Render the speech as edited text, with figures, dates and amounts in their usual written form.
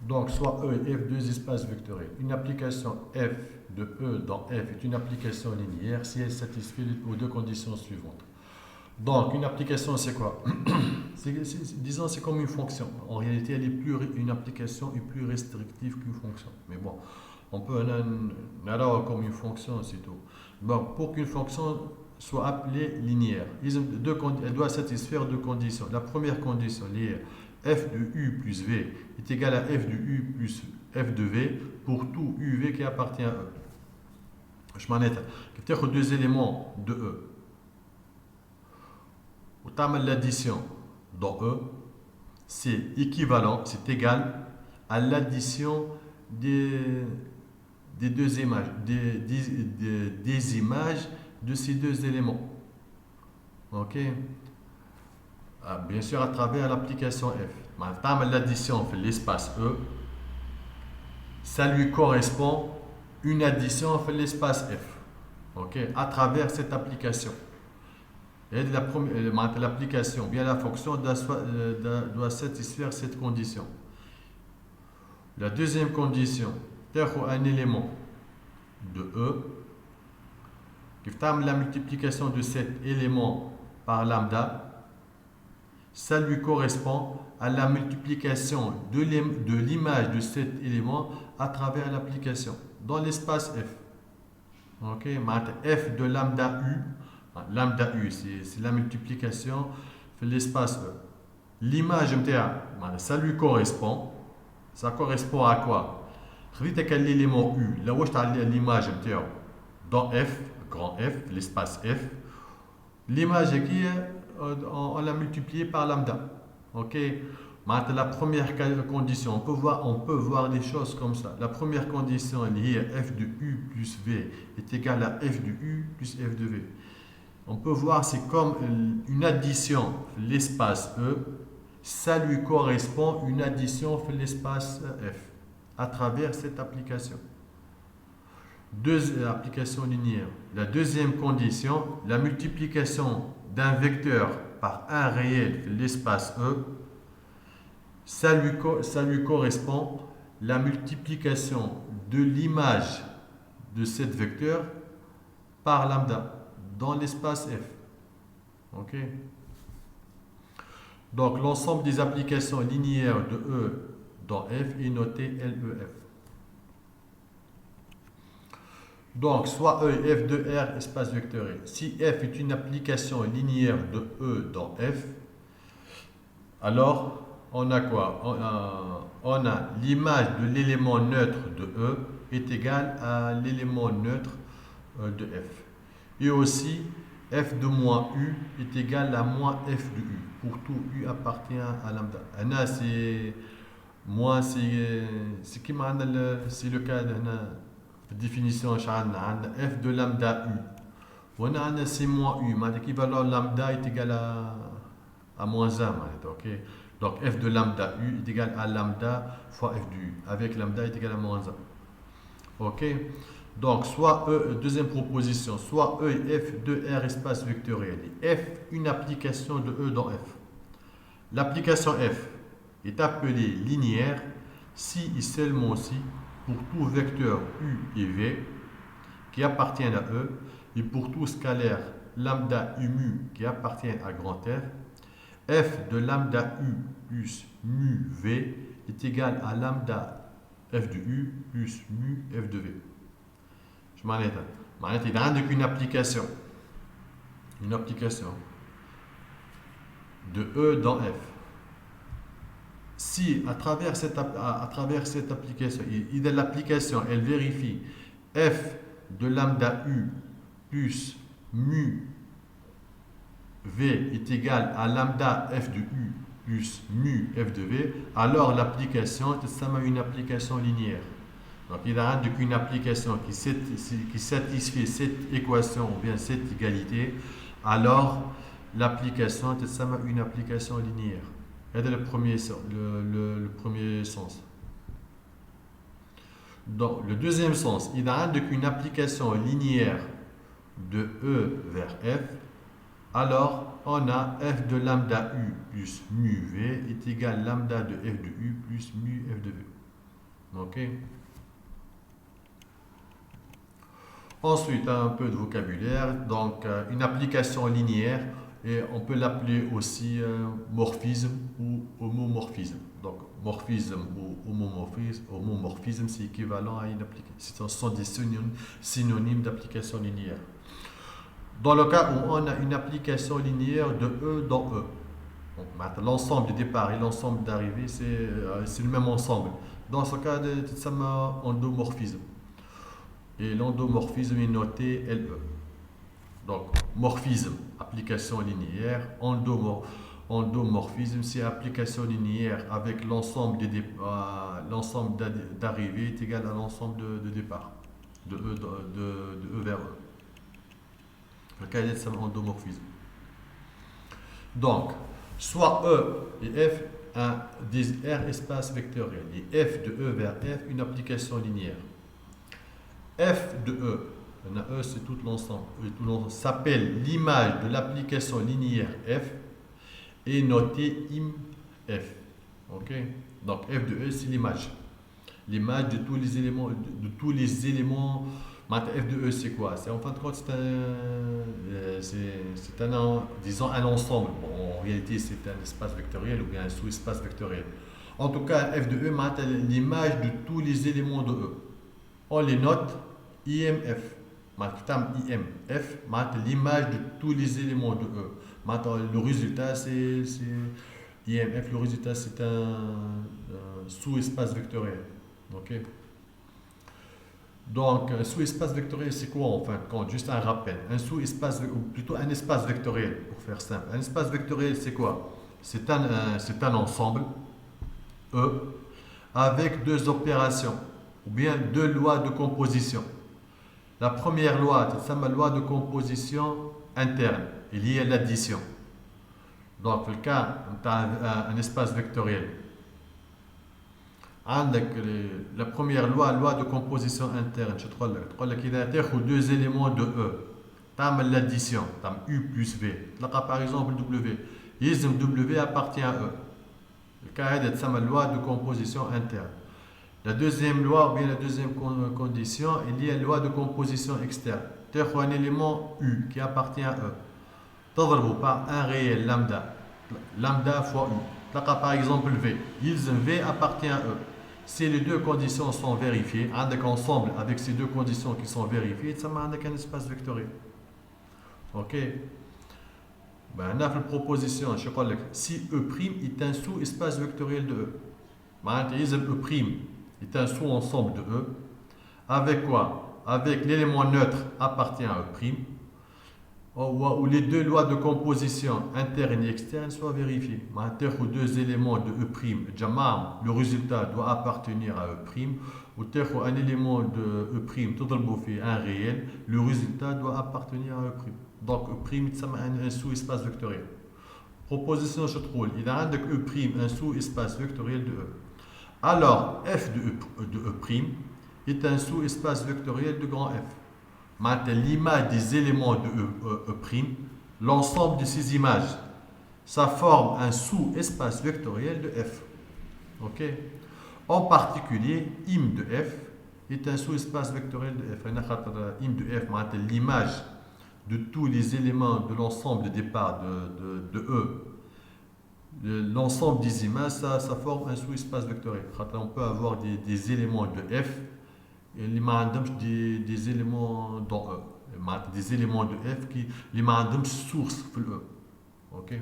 Donc, soit E et F, deux espaces vectoriels. Une application F de E dans F est une application linéaire si elle satisfait aux deux conditions suivantes. Donc, une application, c'est quoi? Disons, c'est comme une fonction. En réalité, une application est plus restrictive qu'une fonction. Mais bon, on peut alors comme une fonction, c'est tout. Donc, pour qu'une fonction soit appelée linéaire, elle doit satisfaire deux conditions. La première condition, liée f de u plus v est égal à f de u plus f de v pour tout uv qui appartient à E. Je m'en ai peut-être deux éléments de E. Au terme de l'addition dans E, c'est équivalent, c'est égal à l'addition des deux images, des images de ces deux éléments. Ok? Bien sûr, à travers l'application F. À terme de l'addition fait l'espace E, ça lui correspond une addition fait l'espace F. Ok? À travers cette application. Et l'application, bien la fonction doit satisfaire cette condition. La deuxième condition, un élément de E, qui fait la multiplication de cet élément par lambda, ça lui correspond à la multiplication de l'image de cet élément à travers l'application, dans l'espace F. Ok, F de lambda U, c'est la multiplication de l'espace E. L'image, ça lui correspond, ça correspond à quoi? L'élément U, là où je l'image dans F, grand F, l'espace F, l'image qui on l'a multiplié par lambda. Ok. Maintenant, la première condition, on peut voir les choses comme ça. La première condition liée à f de u plus v est égale à f de u plus f de v. On peut voir, c'est comme une addition, l'espace E, ça lui correspond une addition l'espace F à travers cette application. Deux applications linéaires. La deuxième condition, la multiplication d'un vecteur par un réel l'espace E, ça lui correspond la multiplication de l'image de cet vecteur par lambda dans l'espace F. Ok. Donc l'ensemble des applications linéaires de E dans F est noté LEF. Donc soit E et F de R espace vectoriel. Si F est une application linéaire de E dans F, alors on a quoi? On a l'image de l'élément neutre de E est égale à l'élément neutre de F. Et aussi, f de moins u est égal à moins f de u. Pour tout u appartient à lambda. Là, c'est c'est le cas de la définition f de lambda u. On a c'est moins u. L'équivalent lambda est égal à moins 1. Okay? Donc f de lambda u est égal à lambda fois f de u. Avec lambda est égal à moins 1. Ok? Donc, soit E, deuxième proposition, soit E et F de R espace vectoriel. Et F, une application de E dans F. L'application F est appelée linéaire si et seulement si pour tout vecteur U et V qui appartiennent à E et pour tout scalaire lambda U mu qui appartient à grand F, F de lambda U plus mu V est égal à lambda F de U plus mu F de V. Il a une application de E dans F. Si à travers cette application, l'application elle vérifie f de lambda u plus mu v est égal à lambda f de u plus mu f de v, alors l'application c'est une application linéaire. Donc, il a une application qui satisfait cette équation ou bien cette égalité, alors l'application est une application linéaire. C'est le premier sens. Dans le deuxième sens, il a une application linéaire de E vers F, alors on a f de lambda u plus mu v est égal à lambda de f de u plus mu f de v. Ok. Ensuite, un peu de vocabulaire. Donc, une application linéaire, et on peut l'appeler aussi morphisme ou homomorphisme. Donc, morphisme ou homomorphisme, c'est équivalent à une application. Ce sont des synonymes d'application linéaire. Dans le cas où on a une application linéaire de E dans E, l'ensemble du départ et l'ensemble d'arrivée, c'est le même ensemble. Dans ce cas, c'est un endomorphisme. Et l'endomorphisme est noté LE. Donc, morphisme, application linéaire. Endomorphisme, c'est application linéaire avec l'ensemble d'arrivée est égal à l'ensemble de départ, de E vers E. Le cas c'est un endomorphisme. Donc, soit E et F, des R espaces vectoriels. Et F de E vers F, une application linéaire. F de E, E c'est tout l'ensemble, s'appelle l'image de l'application linéaire F et noté im F. Ok. Donc F de E c'est l'image. L'image de tous les éléments, Maintenant, F de E c'est quoi? C'est en fin de compte disons un ensemble. Bon, en réalité c'est un espace vectoriel ou bien un sous-espace vectoriel. En tout cas, F de E maintenant l'image de tous les éléments de E. On les note IMF. Maintenant, IMF, l'image de tous les éléments de E. Maintenant, le résultat, c'est IMF. Le résultat, c'est un sous-espace vectoriel. Ok. Donc, un sous-espace vectoriel, c'est quoi en fin de compte? Juste un rappel. Un sous-espace, ou plutôt un espace vectoriel, pour faire simple. Un espace vectoriel, c'est quoi? C'est un ensemble E avec deux opérations, ou bien deux lois de composition. La première loi, c'est la loi de composition interne, est liée à l'addition. Donc, le cas, tu as un espace vectoriel. La première loi de composition interne, je trouve qu'il y a deux éléments de E. Tu as l'addition, tu as U plus V. Là, par exemple, W. W appartient à E. Le cas, c'est la loi de composition interne. La deuxième loi, ou bien la deuxième condition, il y a la loi de composition externe. Tu as un élément U qui appartient à E. Tu par un réel lambda. Lambda fois U. Là, par exemple, V. V appartient à E. Si les deux conditions sont vérifiées, ensemble avec ces deux conditions qui sont vérifiées, ça m'a un espace vectoriel. Ok. Ben, on a la proposition, je crois que si E' est un sous-espace vectoriel de E. E' est un sous-ensemble de E. Avec quoi? Avec l'élément neutre appartient à E', où les deux lois de composition interne et externe soient vérifiées. Ou deux éléments de E', le résultat doit appartenir à E', ou un élément de E', un réel, le résultat doit appartenir à E'. Donc E' est un sous-espace vectoriel. Proposition je trouve, il y a E' un sous-espace vectoriel de E. Alors, F de E' est un sous-espace vectoriel de grand F. Maintenant, l'image des éléments de E', l'ensemble de ces images, ça forme un sous-espace vectoriel de F. Ok. En particulier, im de F est un sous-espace vectoriel de F. Im de F, l'image de tous les éléments de l'ensemble de départ de E. L'ensemble des images, ça forme un sous-espace vectoriel. On peut avoir des éléments de F et des éléments dans E. Des éléments de F qui les source pour E. Ok.